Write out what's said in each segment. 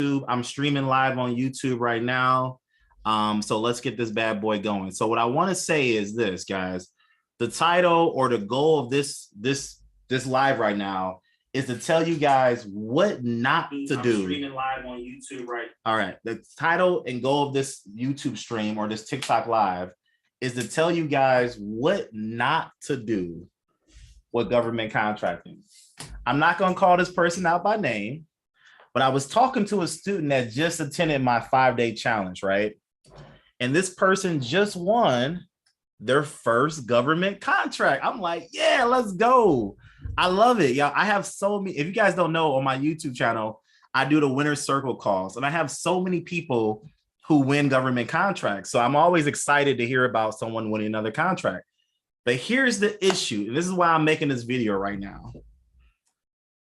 I'm streaming live on YouTube right now. So let's get this bad boy going. So what I want to say is this, guys. The title or the goal of this live right now is to tell you guys what not to do. I'm streaming live on YouTube right. All right. The title and goal of this YouTube stream or this TikTok live is to tell you guys what not to do with government contracting. I'm not going to call this person out by name, but I was talking to a student that just attended my 5-day challenge, right? And this person just won their first government contract. I'm like, yeah, let's go. I love it. Yeah, I have so many. If you guys don't know, on my YouTube channel, I do the winner's circle calls, and I have so many people who win government contracts. So I'm always excited to hear about someone winning another contract. But here's the issue, and this is why I'm making this video right now.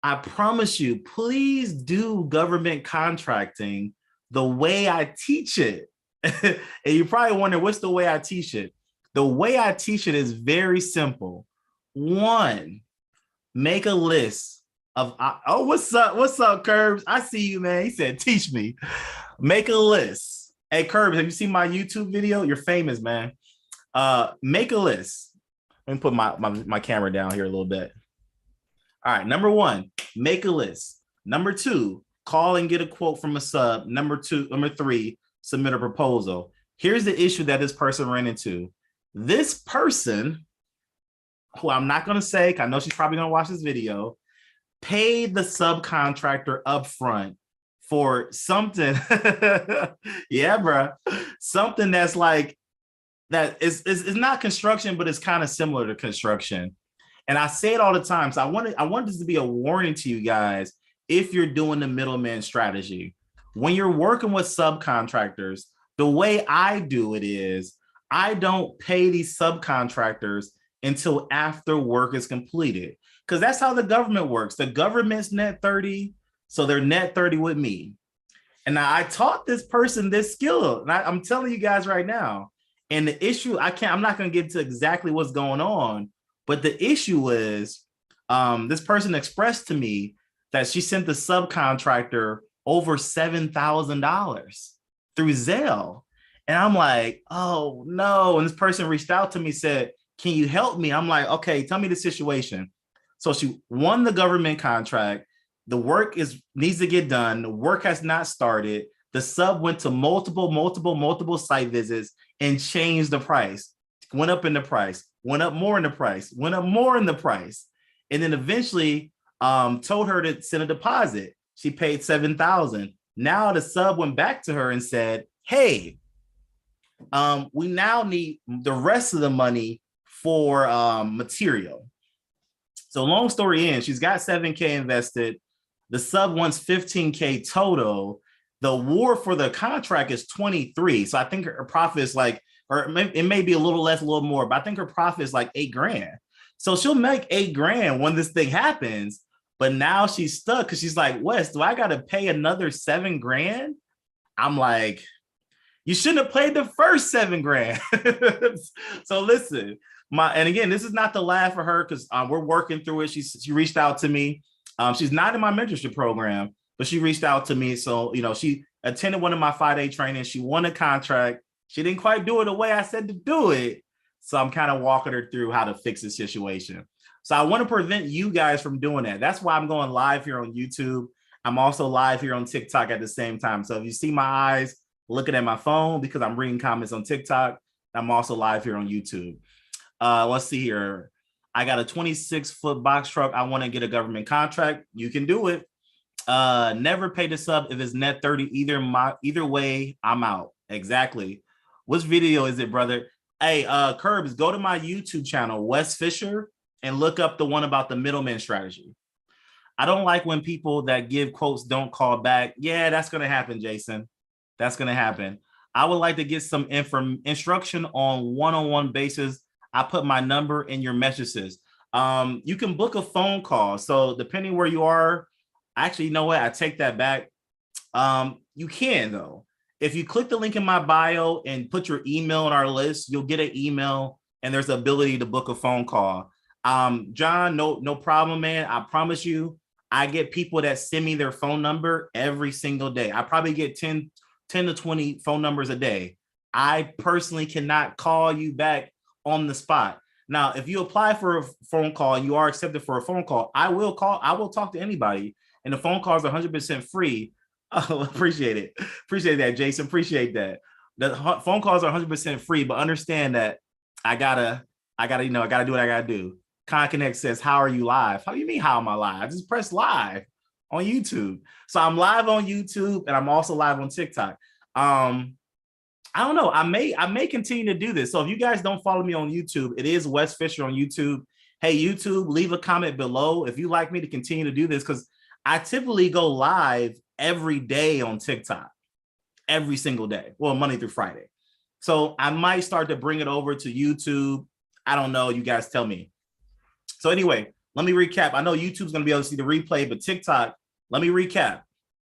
I promise you, please do government contracting the way I teach it. And you probably wonder, what's the way I teach it? The way I teach it is very simple. 1, make a list of, oh, what's up, Curbs? I see you, man. He said, teach me. Make a list. Hey, Curbs, have you seen my YouTube video? You're famous, man. Make a list. Let me put my camera down here a little bit. All right, number 1, make a list. Number 2, call and get a quote from a sub. Number 3, submit a proposal. Here's the issue that this person ran into. This person, who I'm not going to say, I know she's probably going to watch this video, paid the subcontractor upfront for something. Yeah, bro. Something that's like, that is not construction, but it's kind of similar to construction. And I say it all the time. So I want this to be a warning to you guys if you're doing the middleman strategy. When you're working with subcontractors, the way I do it is I don't pay these subcontractors until after work is completed, because that's how the government works. The government's net 30, so they're net 30 with me. And now I taught this person this skill, and I'm telling you guys right now. And the issue, I'm not going to get to exactly what's going on, but the issue is this person expressed to me that she sent the subcontractor over $7,000 through Zelle. And I'm like, oh no. And this person reached out to me, said, can you help me? I'm like, okay, tell me the situation. So she won the government contract. The work needs to get done. The work has not started. The sub went to multiple site visits and changed the price, went up in the price, went up more in the price, went up more in the price. And then eventually told her to send a deposit. She paid $7,000. Now the sub went back to her and said, hey, we now need the rest of the money for material. So long story in, she's got $7K invested. The sub wants $15K total. The award for the contract is 23. So I think her profit is like, or it may be a little less, a little more, but I think her profit is like $8,000. So she'll make $8,000 when this thing happens. But now she's stuck because she's like, Wes, do I got to pay another $7,000? I'm like, you shouldn't have paid the first $7,000. So listen, and again, this is not to laugh for her because we're working through it. She reached out to me. She's not in my mentorship program, but she reached out to me. So, she attended one of my 5-day trainings. She won a contract. She didn't quite do it the way I said to do it. So I'm kind of walking her through how to fix the situation. So I want to prevent you guys from doing that. That's why I'm going live here on YouTube. I'm also live here on TikTok at the same time. So if you see my eyes looking at my phone because I'm reading comments on TikTok, I'm also live here on YouTube. Let's see here. I got a 26-foot box truck. I want to get a government contract. You can do it. Never pay the sub if it's net 30. Either way, I'm out. Exactly. Which video is it, brother? Hey, Curbs, go to my YouTube channel, Wes Fisher, and look up the one about the middleman strategy. I don't like when people that give quotes don't call back. Yeah, that's going to happen, Jason. That's going to happen. I would like to get some instruction on one-on-one basis. I put my number in your messages. You can book a phone call. So depending where you are, actually, you know what? I take that back. You can, though. If you click the link in my bio and put your email on our list, you'll get an email and there's the ability to book a phone call. John, no problem, man. I promise you, I get people that send me their phone number every single day. I probably get 10 to 20 phone numbers a day. I personally cannot call you back on the spot. Now, if you apply for a phone call and you are accepted for a phone call, I will talk to anybody. And the phone calls are 100% free. Oh, appreciate it. Appreciate that, Jason. Appreciate that. The phone calls are 100% free, but understand that I gotta do what I gotta do. Connect says, how are you live? How do you mean, how am I live? Just press live on YouTube. So I'm live on YouTube and I'm also live on TikTok. I don't know. I may continue to do this. So if you guys don't follow me on YouTube, it is Wes Fisher on YouTube. Hey, YouTube, leave a comment below if you like me to continue to do this, because I typically go live every day on TikTok, every single day. Well, Monday through Friday. So I might start to bring it over to YouTube. I don't know. You guys tell me. So anyway, let me recap. I know YouTube's going to be able to see the replay, but TikTok, let me recap.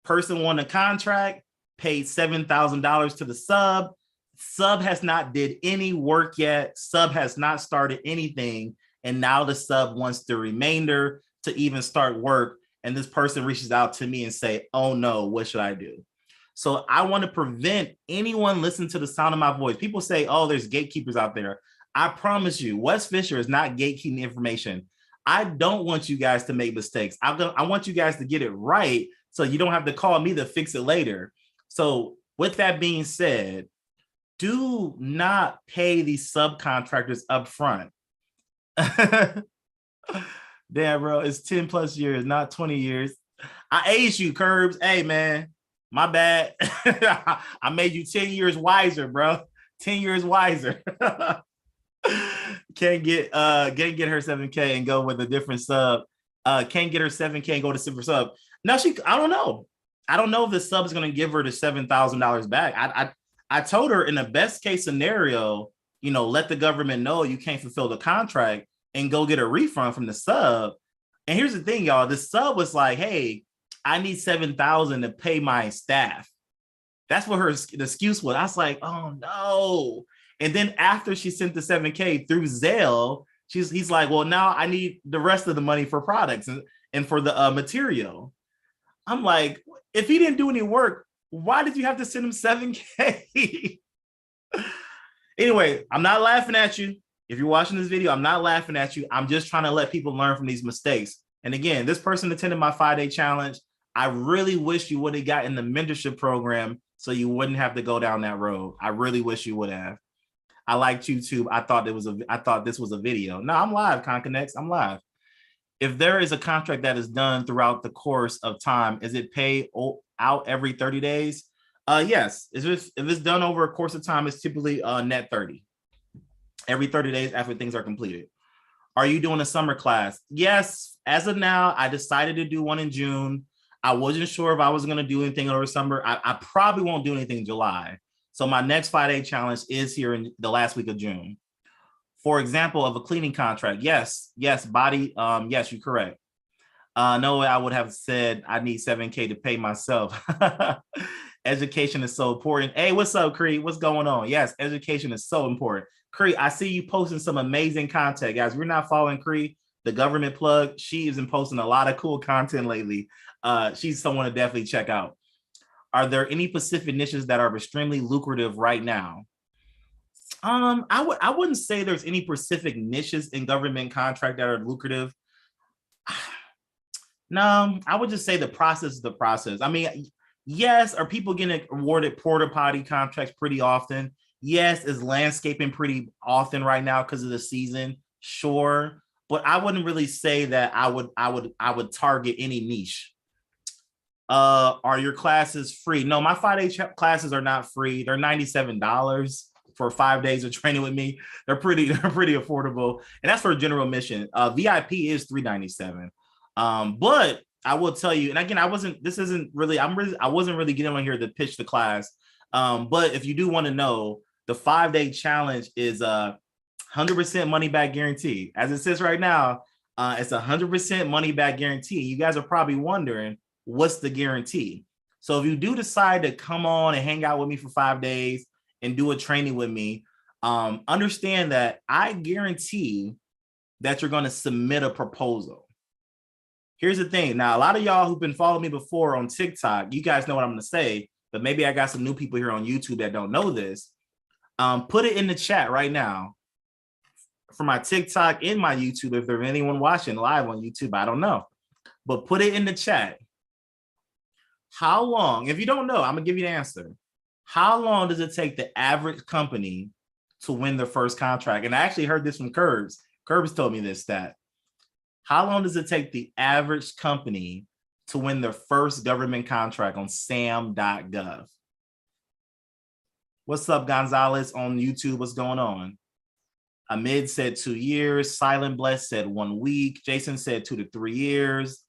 Person won a contract, paid $7,000 to the sub. Sub has not did any work yet. Sub has not started anything. And now the sub wants the remainder to even start work. And this person reaches out to me and say, oh no, what should I do? So I want to prevent anyone listening to the sound of my voice. People say, oh, there's gatekeepers out there. I promise you, Wes Fisher is not gatekeeping information. I don't want you guys to make mistakes. I want you guys to get it right so you don't have to call me to fix it later. So with that being said, do not pay these subcontractors up front. Damn, bro, it's 10 plus years, not 20 years. I aged you, Curbs. Hey, man, my bad. I made you 10 years wiser, bro. 10 years wiser. Can't get her 7K and go with a different sub. Can't get her 7K and go to super sub. Now I don't know. I don't know if the sub is going to give her the $7,000 back. I told her in the best case scenario, let the government know you can't fulfill the contract and go get a refund from the sub. And here's the thing, y'all. The sub was like, hey, I need $7,000 to pay my staff. That's what the excuse was. I was like, oh no. And then after she sent the 7K through Zelle, he's like, well, now I need the rest of the money for products and for the material. I'm like, if he didn't do any work, why did you have to send him 7K? Anyway, I'm not laughing at you. If you're watching this video, I'm not laughing at you. I'm just trying to let people learn from these mistakes. And again, this person attended my 5-day challenge. I really wish you would have gotten the mentorship program so you wouldn't have to go down that road. I really wish you would have. I like YouTube. I thought this was a video. No, I'm live, ConConnects. I'm live. If there is a contract that is done throughout the course of time, is it paid out every 30 days? Yes. If it's done over a course of time, it's typically net 30. Every 30 days after things are completed. Are you doing a summer class? Yes. As of now, I decided to do one in June. I wasn't sure if I was going to do anything over summer. I probably won't do anything in July. So my next 5-day challenge is here in the last week of June. For example, of a cleaning contract. Yes, body. Yes, you're correct. No way I would have said I need 7K to pay myself. Education is so important. Hey, what's up, Creed? What's going on? Yes, education is so important. Creed, I see you posting some amazing content, guys. If you're not following Creed, the government plug, she has been posting a lot of cool content lately. She's someone to definitely check out. Are there any specific niches that are extremely lucrative right now? I wouldn't say there's any specific niches in government contract that are lucrative. No, I would just say the process is the process. I mean, yes, are people getting awarded porta potty contracts pretty often? Yes, is landscaping pretty often right now because of the season? Sure, but I wouldn't really say that I would target any niche. Are your classes free? No, my 5-day classes are not free. They're $97 for 5 days of training with me. They're pretty affordable, and that's for general admission. VIP is $397. But I will tell you, and again, I wasn't really getting on here to pitch the class. But if you do want to know, the 5-day challenge is 100% money back guarantee. As it says right now, it's 100% money back guarantee. You guys are probably wondering, what's the guarantee? So if you do decide to come on and hang out with me for 5 days and do a training with me, understand that I guarantee that you're going to submit a proposal. here's the thing. Now, a lot of y'all who've been following me before on TikTok, you guys know what I'm going to say, but maybe I got some new people here on YouTube that don't know this. Put it in the chat right now for my TikTok and my YouTube. If there's anyone watching live on YouTube, I don't know, but put it in the chat. How long, if you don't know, I'm going to give you the answer. How long does it take the average company to win their first contract? And I actually heard this from Curbs. Curbs told me this stat. How long does it take the average company to win their first government contract on sam.gov? What's up, Gonzalez on YouTube? What's going on? Amid said 2 years. Silent Bless said 1 week. Jason said 2 to 3 years.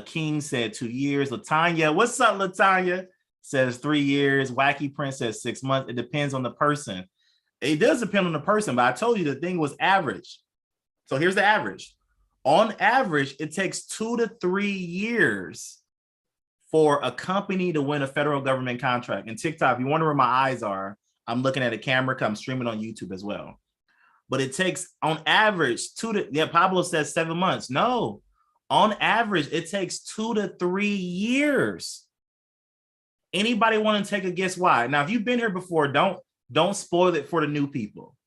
King said 2 years. Latanya, what's up, Latanya? Says 3 years. Wacky Prince says 6 months. It depends on the person. It does depend on the person, but I told you the thing was average. So here's the average. On average, it takes 2 to 3 years for a company to win a federal government contract. And TikTok, if you wonder where my eyes are, I'm looking at a camera because I'm streaming on YouTube as well. But it takes, on average, Pablo says 7 months. No, on average, it takes 2 to 3 years. Anybody want to take a guess why? Now, if you've been here before, don't spoil it for the new people.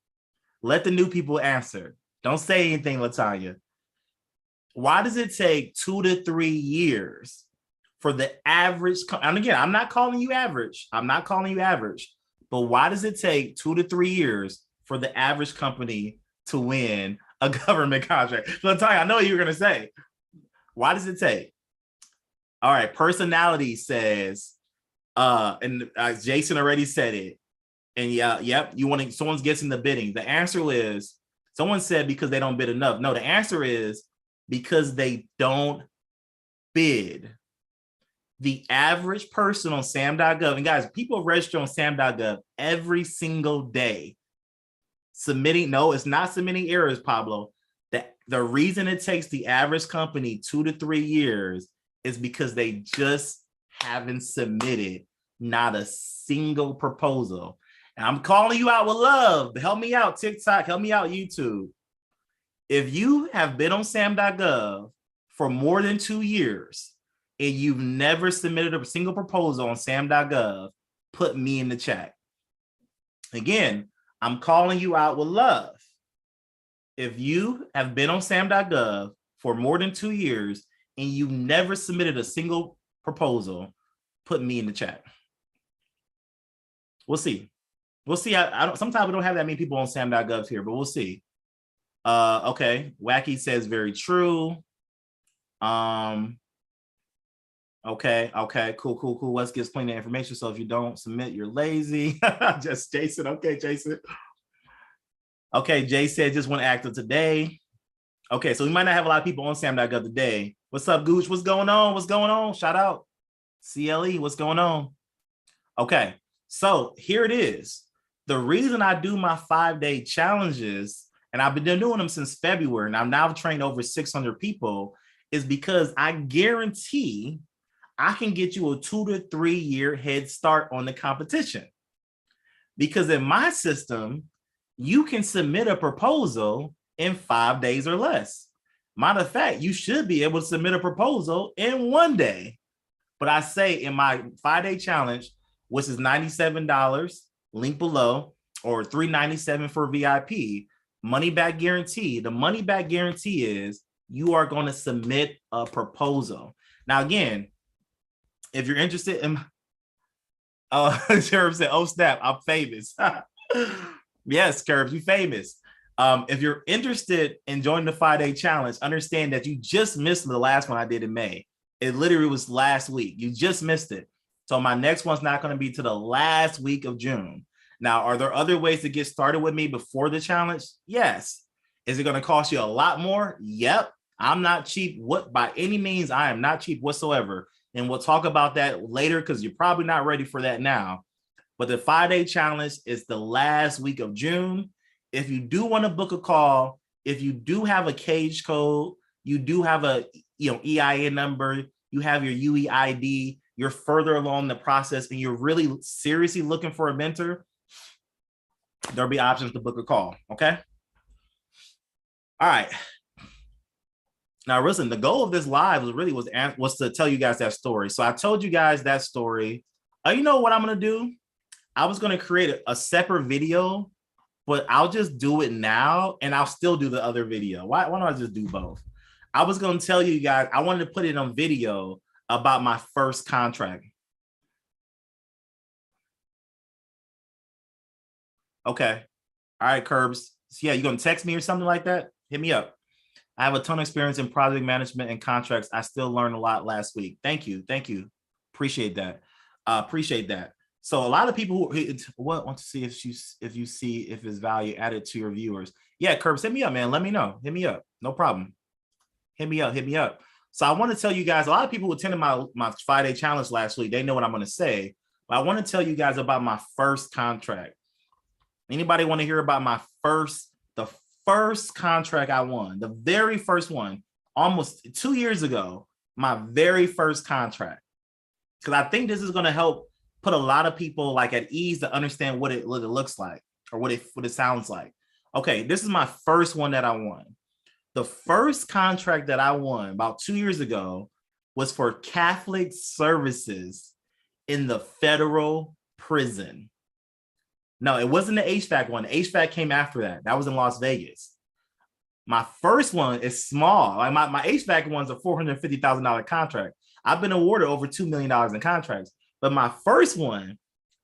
Let the new people answer. Don't say anything, Latanya. Why does it take 2 to 3 years for the average? And again, I'm not calling you average. I'm not calling you average. But why does it take 2 to 3 years for the average company to win a government contract? Latanya, I know what you're going to say. Why does it take? All right, personality says, and Jason already said it. And yeah, yep, someone's guessing the bidding. The answer is, someone said because they don't bid enough. No, the answer is because they don't bid. The average person on sam.gov, and guys, people register on sam.gov every single day. Submitting, no, it's not submitting errors, Pablo. The reason it takes the average company 2 to 3 years is because they just haven't submitted not a single proposal. And I'm calling you out with love. Help me out, TikTok. Help me out, YouTube. If you have been on sam.gov for more than 2 years and you've never submitted a single proposal on sam.gov, put me in the chat. Again, I'm calling you out with love. If you have been on sam.gov for more than 2 years and you've never submitted a single proposal, put me in the chat. We'll see. We'll see. Sometimes we don't have that many people on sam.gov here, but we'll see. Okay. Wacky says very true. Okay. Cool. Let's get plenty of information. So if you don't submit, you're lazy. Just Jason. Okay, Jason. Okay, Jay said just went active today. Okay, so we might not have a lot of people on sam.gov today. What's up, Gooch? What's going on? Shout out. CLE, what's going on? Okay, so here it is. The reason I do my 5-day challenges, and I've been doing them since February, and I've now trained over 600 people, is because I guarantee I can get you a 2 to 3 year head start on the competition. Because in my system, you can submit a proposal in 5 days or less. Matter of fact, you should be able to submit a proposal in 1 day. But I say in my 5-day challenge, which is $97, link below, or $397 for VIP, money back guarantee. The money back guarantee is you are going to submit a proposal. Now, again, if you're interested in, Curb said, oh snap, I'm famous. Yes, Curb, you famous. If you're interested in joining the 5-day challenge, understand that you just missed the last one I did in May. It literally was last week. You just missed it. So my next one's not going to be to the last week of June. Now, are there other ways to get started with me before the challenge? Yes. Is it going to cost you a lot more? Yep. I'm not cheap. By any means, I am not cheap whatsoever. And we'll talk about that later because you're probably not ready for that now. But the 5-day challenge is the last week of June. If you do want to book a call, if you do have a cage code, you do have a EIN number, you have your UEID, you're further along the process, and you're really seriously looking for a mentor, there'll be options to book a call. Okay. All right. Now, listen, the goal of this live was to tell you guys that story. So I told you guys that story. You know what I'm gonna do? I was gonna create a separate video, but I'll just do it now, and I'll still do the other video. Why don't I just do both? I was gonna tell you guys, I wanted to put it on video about my first contract. Okay. All right, Curbs. So yeah, you gonna text me or something like that? Hit me up. I have a ton of experience in project management and contracts. I still learned a lot last week. Thank you. Thank you. Appreciate that. Appreciate that. So a lot of people who want to see if you see if it's value added to your viewers. Yeah, Curbs, hit me up, man. Let me know. Hit me up. No problem. Hit me up. Hit me up. So I want to tell you guys, a lot of people who attended my 5-day challenge last week, they know what I'm going to say. But I want to tell you guys about my first contract. Anybody want to hear about the first contract I won, the very first one, almost 2 years ago, my very first contract? Because I think this is going to help put a lot of people like at ease to understand what it looks like or what it sounds like. Okay, this is my first one that I won. The first contract that I won about 2 years ago was for Catholic services in the federal prison. No, it wasn't the HVAC one. The HVAC came after that. That was in Las Vegas. My first one is small. Like my HVAC one's a $450,000 contract. I've been awarded over $2 million in contracts. But my first one,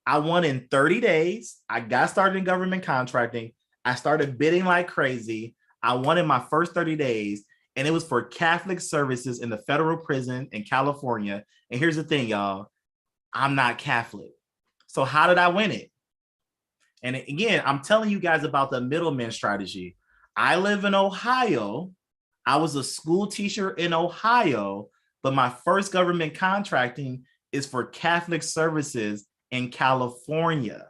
I won in 30 days. I got started in government contracting. I started bidding like crazy. I won in my first 30 days. And it was for Catholic services in the federal prison in California. And here's the thing, y'all. I'm not Catholic. So how did I win it? And again, I'm telling you guys about the middleman strategy. I live in Ohio. I was a school teacher in Ohio, but my first government contracting is for Catholic services in California.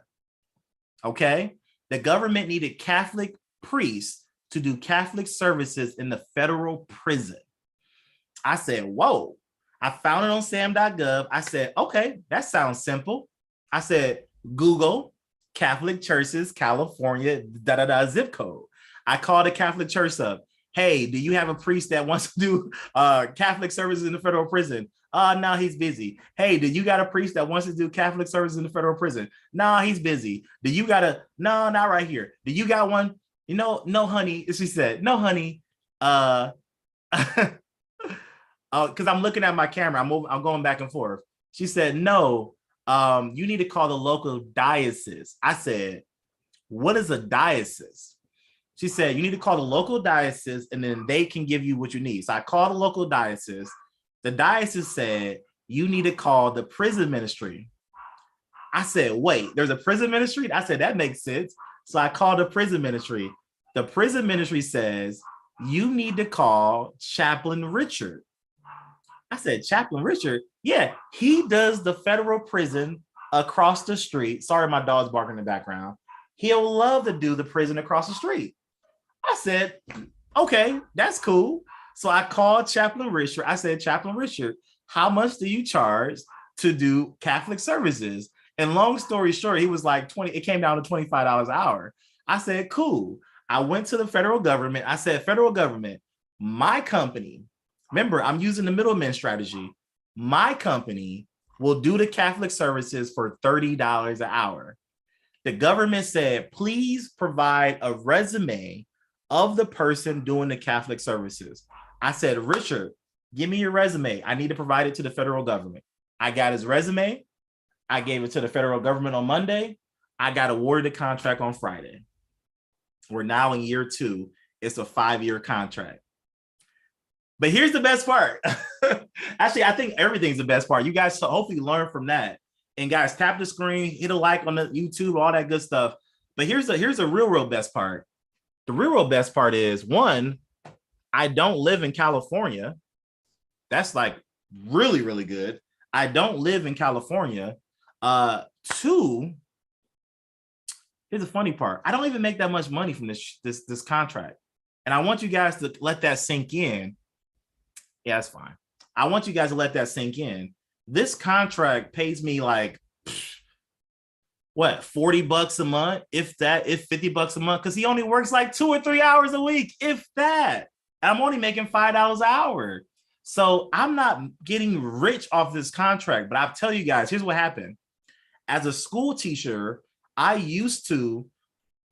Okay? The government needed Catholic priests to do Catholic services in the federal prison. I said, whoa. I found it on sam.gov. I said, okay, that sounds simple. I said, Google Catholic churches, California, zip code. I called a Catholic church up. Hey, do you have a priest that wants to do Catholic services in the federal prison? No, he's busy. Hey, do you got a priest that wants to do Catholic services in the federal prison? No, he's busy. Do you got no, not right here. Do you got one? You know, no, honey. She said, no, honey. Because I'm looking at my camera. I'm going back and forth. She said, no, you need to call the local diocese. I said, what is a diocese? She said, you need to call the local diocese and then they can give you what you need. So I called the local diocese. The diocese said, you need to call the prison ministry. I said, wait, there's a prison ministry? I said, that makes sense. So I called the prison ministry. The prison ministry says, you need to call Chaplain Richard. I said, Chaplain Richard? Yeah, he does the federal prison across the street. Sorry, my dog's barking in the background. He'll love to do the prison across the street. I said, okay, that's cool. So I called Chaplain Richard. I said, Chaplain Richard, how much do you charge to do Catholic services? And long story short, he was like it came down to $25 an hour. I said, cool. I went to the federal government. I said, federal government, my company, remember, I'm using the middleman strategy. My company will do the Catholic services for $30 an hour. The government said, please provide a resume of the person doing the Catholic services. I said, Richard, give me your resume. I need to provide it to the federal government. I got his resume. I gave it to the federal government on Monday. I got awarded the contract on Friday. We're now in year 2. It's a 5-year contract. But here's the best part. Actually, I think everything's the best part. You guys hopefully learn from that. And guys, tap the screen, hit a like on the YouTube, all that good stuff. But here's a real best part. The real best part is, one, I don't live in California. That's like really, really good. I don't live in California. 2, here's the funny part. I don't even make that much money from this contract. And I want you guys to let that sink in. Yeah, that's fine. I want you guys to let that sink in. This contract pays me like, what, $40 a month, if $50 a month, because he only works like 2 or 3 hours a week, if that. and I'm only making $5 an hour. So I'm not getting rich off this contract. But I'll tell you guys, here's what happened. As a school teacher, I used to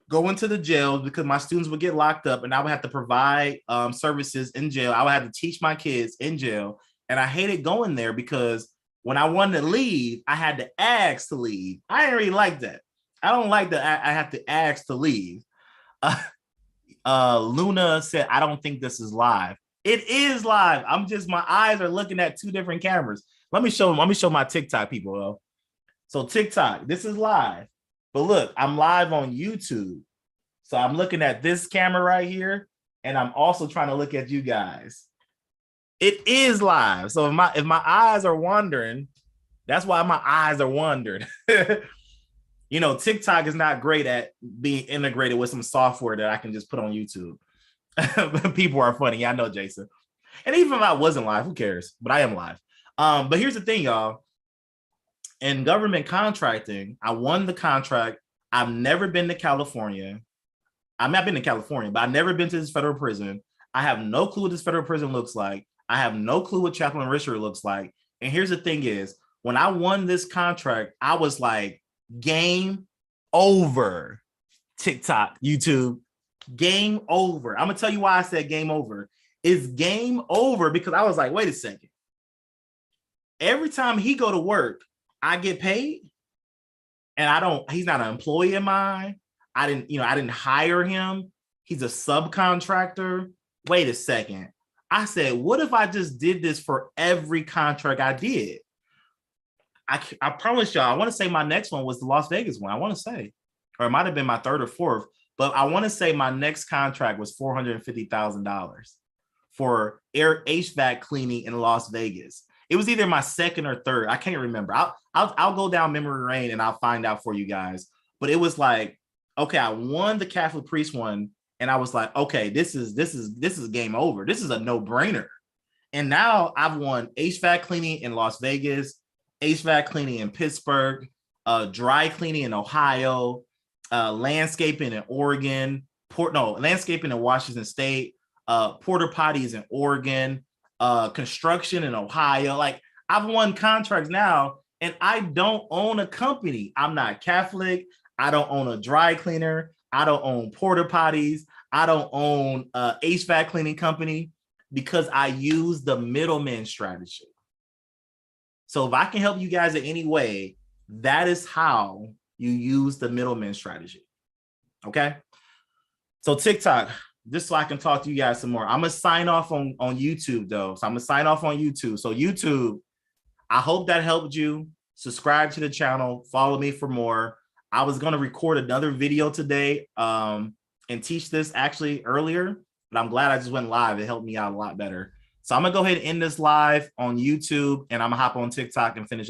go into the jail because my students would get locked up and I would have to provide services in jail. I would have to teach my kids in jail. And I hated going there because when I wanted to leave, I had to ask to leave. I didn't really like that. I don't like that I have to ask to leave. Luna said, I don't think this is live. It is live. My eyes are looking at two different cameras. Let me show my TikTok people though. So TikTok, this is live. But look, I'm live on YouTube. So I'm looking at this camera right here, and I'm also trying to look at you guys. It is live. So if my eyes are wandering, that's why my eyes are wandering. You know, TikTok is not great at being integrated with some software that I can just put on YouTube. People are funny. I know, Jason. And even if I wasn't live, who cares? But I am live. But here's the thing, y'all. In government contracting, I won the contract. I've never been to California. I've not been to California, but I've never been to this federal prison. I have no clue what this federal prison looks like. I have no clue what Chaplain Richard looks like. And here's the thing is, when I won this contract, I was like, game over. TikTok, YouTube, game over. I'm going to tell you why I said game over. It's game over because I was like, wait a second. Every time he go to work, I get paid, and he's not an employee of mine. I didn't hire him. He's a subcontractor. Wait a second. I said, what if I just did this for every contract I did? I promise y'all, I want to say my next one was the Las Vegas one. I want to say, or it might have been my third or fourth, but I want to say my next contract was $450,000 for air HVAC cleaning in Las Vegas. It was either my second or third. I can't remember. I'll go down memory lane and I'll find out for you guys. But it was like, okay, I won the Catholic priest one, and I was like, okay, this is game over. This is a no-brainer. And now I've won HVAC cleaning in Las Vegas, HVAC cleaning in Pittsburgh, dry cleaning in Ohio, landscaping in Oregon, landscaping in Washington State, porta potties in Oregon, construction in Ohio. Like, I've won contracts now, and I don't own a company. I'm not Catholic. I don't own a dry cleaner. I don't own porta potties. I don't own a HVAC cleaning company because I use the middleman strategy. So if I can help you guys in any way, that is how you use the middleman strategy. Okay. So TikTok, just so I can talk to you guys some more. I'm going to sign off on YouTube though. So I'm going to sign off on YouTube. So YouTube, I hope that helped you. Subscribe to the channel. Follow me for more. I was going to record another video today and teach this actually earlier, but I'm glad I just went live. It helped me out a lot better. So I'm going to go ahead and end this live on YouTube, and I'm going to hop on TikTok and finish up